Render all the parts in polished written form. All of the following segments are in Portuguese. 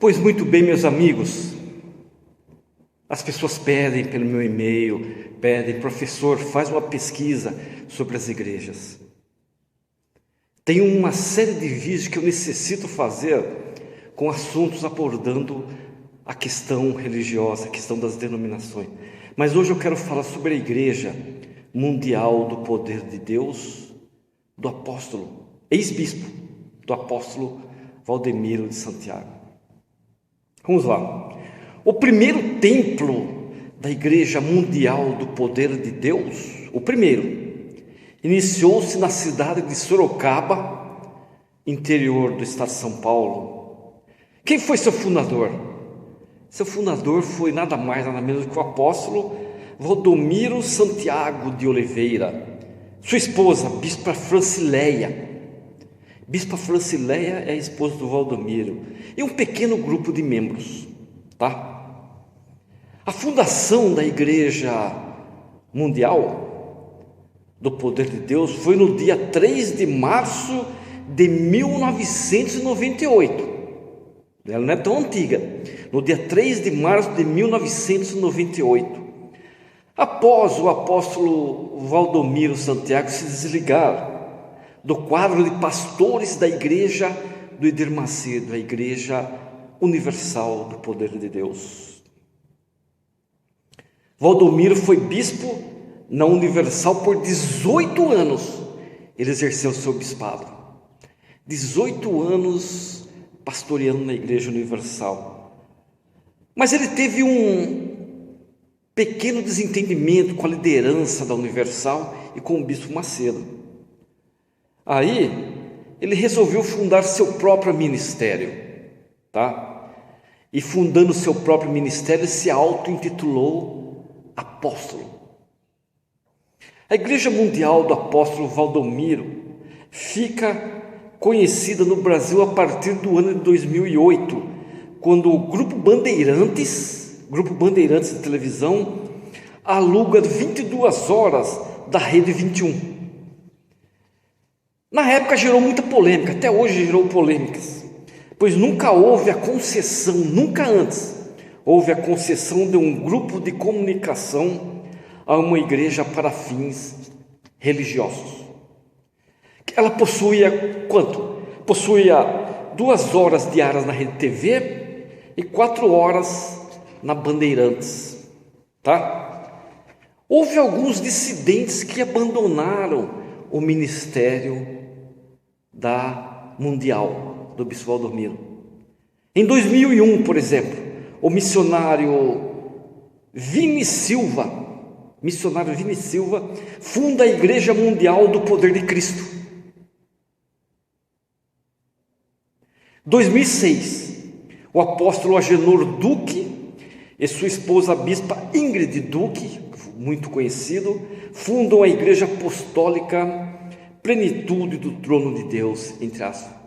Pois muito bem, meus amigos, as pessoas pedem pelo meu e-mail, pedem, professor, faz uma pesquisa sobre as igrejas. Tem uma série de vídeos que eu necessito fazer com assuntos abordando a questão religiosa, a questão das denominações. Mas hoje eu quero falar sobre a Igreja Mundial do Poder de Deus, do apóstolo, ex-bispo, do apóstolo Valdemiro de Santiago. Vamos lá. O primeiro templo da Igreja Mundial do Poder de Deus, o primeiro, iniciou-se na cidade de Sorocaba, interior do estado de São Paulo. Quem foi seu fundador? Seu fundador foi nada mais, nada menos que o apóstolo Valdomiro Santiago de Oliveira. Sua esposa, Bispa Francileia. Bispa Francileia é a esposa do Valdomiro. E um pequeno grupo de membros, tá? A fundação da Igreja Mundial do Poder de Deus foi no dia 3 de março de 1998. Ela não é tão antiga. No dia 3 de março de 1998. Após o apóstolo Valdomiro Santiago se desligar do quadro de pastores da Igreja do Edir Macedo, a Igreja Universal do Poder de Deus. Valdomiro foi bispo na Universal por 18 anos. Ele exerceu o seu bispado. 18 anos pastoreando na Igreja Universal. Mas ele teve um pequeno desentendimento com a liderança da Universal e com o bispo Macedo. Aí, ele resolveu fundar seu próprio ministério, tá? E fundando seu próprio ministério, se auto-intitulou apóstolo. A Igreja Mundial do Apóstolo Valdomiro fica conhecida no Brasil a partir do ano de 2008, quando o Grupo Bandeirantes de televisão, aluga 22 horas da Rede 21. Na época gerou muita polêmica, até hoje gerou polêmicas, pois nunca houve a concessão, nunca antes houve a concessão de um grupo de comunicação a uma igreja para fins religiosos. Ela possuía quanto? Possuía 2 horas diárias na Rede TV e 4 horas na Bandeirantes, tá? Houve alguns dissidentes que abandonaram o ministério da Mundial, do bispo Valdomiro. Em 2001, por exemplo, o missionário Vini Silva funda a Igreja Mundial do Poder de Cristo. 2006, o apóstolo Agenor Duque e sua esposa a bispa Ingrid Duque, muito conhecido, fundam a Igreja Apostólica Plenitude do Trono de Deus, entre aspas.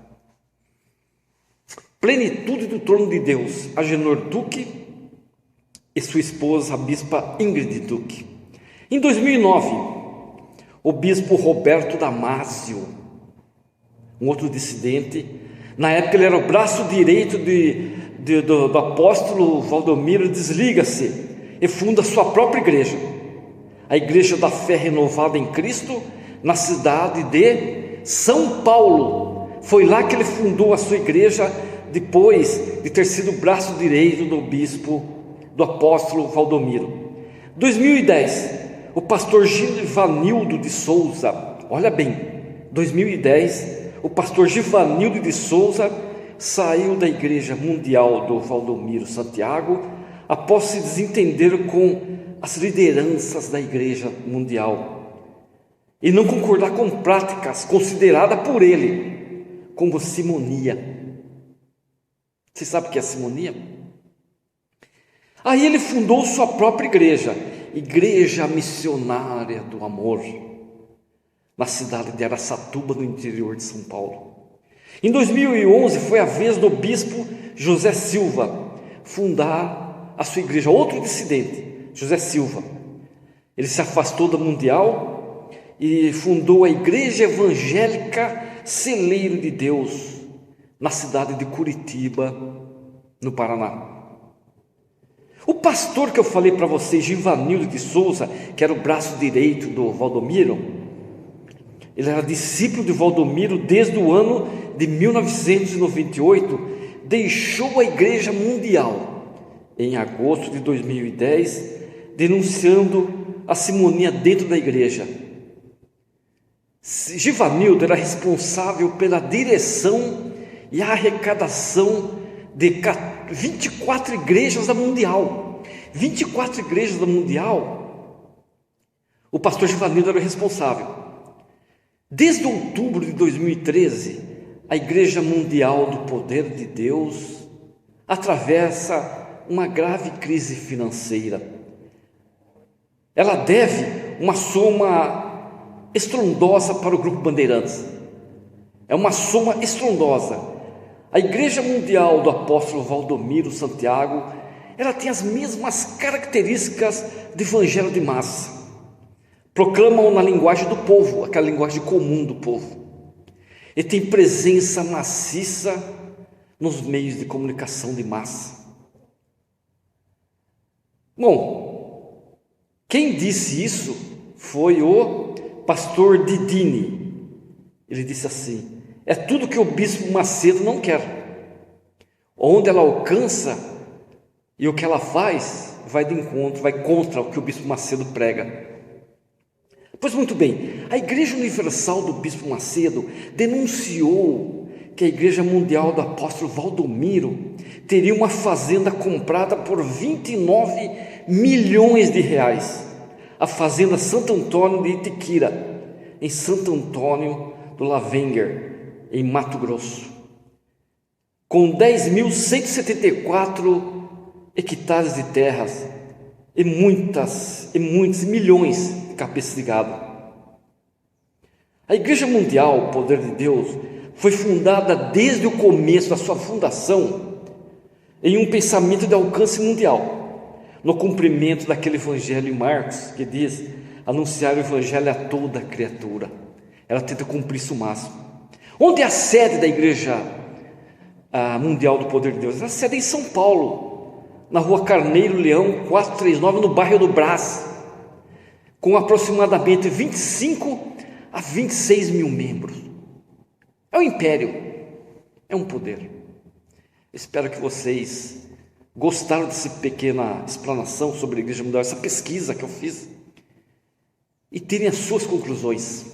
Plenitude do Trono de Deus, Agenor Duque e sua esposa, a bispa Ingrid Duque. Em 2009, o bispo Roberto Damásio, um outro dissidente, na época ele era o braço direito do apóstolo Valdomiro, desliga-se e funda sua própria igreja, a Igreja da Fé Renovada em Cristo, na cidade de São Paulo. Foi lá que ele fundou a sua igreja, depois de ter sido o braço direito do bispo, do apóstolo Valdomiro. 2010, o pastor Givanildo de Souza, olha bem, 2010, o pastor Givanildo de Souza saiu da Igreja Mundial do Valdomiro Santiago após se desentender com as lideranças da Igreja Mundial e não concordar com práticas consideradas por ele como simonia. Você sabe o que é simonia? Aí ele fundou sua própria igreja, Igreja Missionária do Amor, na cidade de Araçatuba, no interior de São Paulo. Em 2011 foi a vez do bispo José Silva fundar a sua igreja, outro dissidente, José Silva. Ele se afastou da Mundial e fundou a Igreja Evangélica Celeiro de Deus, na cidade de Curitiba, no Paraná. O pastor que eu falei para vocês, Givanildo de Souza, que era o braço direito do Valdomiro, ele era discípulo de Valdomiro desde o ano de 1998, deixou a Igreja Mundial em agosto de 2010, denunciando a simonia dentro da igreja. Givanildo era responsável pela direção e a arrecadação de 24 igrejas da Mundial. 24 igrejas da Mundial, o pastor Givanildo era o responsável. Desde outubro de 2013, a Igreja Mundial do Poder de Deus atravessa uma grave crise financeira. Ela deve uma soma estrondosa para o Grupo Bandeirantes. É uma soma estrondosa. A Igreja Mundial do Apóstolo Valdomiro Santiago, ela tem as mesmas características do evangelho de massa. Proclamam na linguagem do povo, aquela linguagem comum do povo. E tem presença maciça nos meios de comunicação de massa. Bom, quem disse isso foi o pastor Didini. Ele disse assim: é tudo que o bispo Macedo não quer. Onde ela alcança e o que ela faz vai de encontro, vai contra o que o bispo Macedo prega. Pois muito bem, a Igreja Universal do bispo Macedo denunciou que a Igreja Mundial do Apóstolo Valdomiro teria uma fazenda comprada por 29 milhões de reais, a fazenda Santo Antônio de Itiquira, em Santo Antônio do Lavenguer, em Mato Grosso, com 10.174 hectares de terras e muitos milhões de cabeças de gado. A Igreja Mundial, o Poder de Deus, foi fundada desde o começo da sua fundação em um pensamento de alcance mundial, no cumprimento daquele evangelho em Marcos, que diz: anunciar o evangelho a toda criatura. Ela tenta cumprir isso o máximo. Onde é a sede da Igreja Mundial do Poder de Deus? A sede é em São Paulo, na rua Carneiro Leão 439, no bairro do Brás, com aproximadamente 25 a 26 mil membros. É um império, é um poder. Espero que vocês gostaram dessa pequena explanação sobre a Igreja Mundial, essa pesquisa que eu fiz, e tirem as suas conclusões.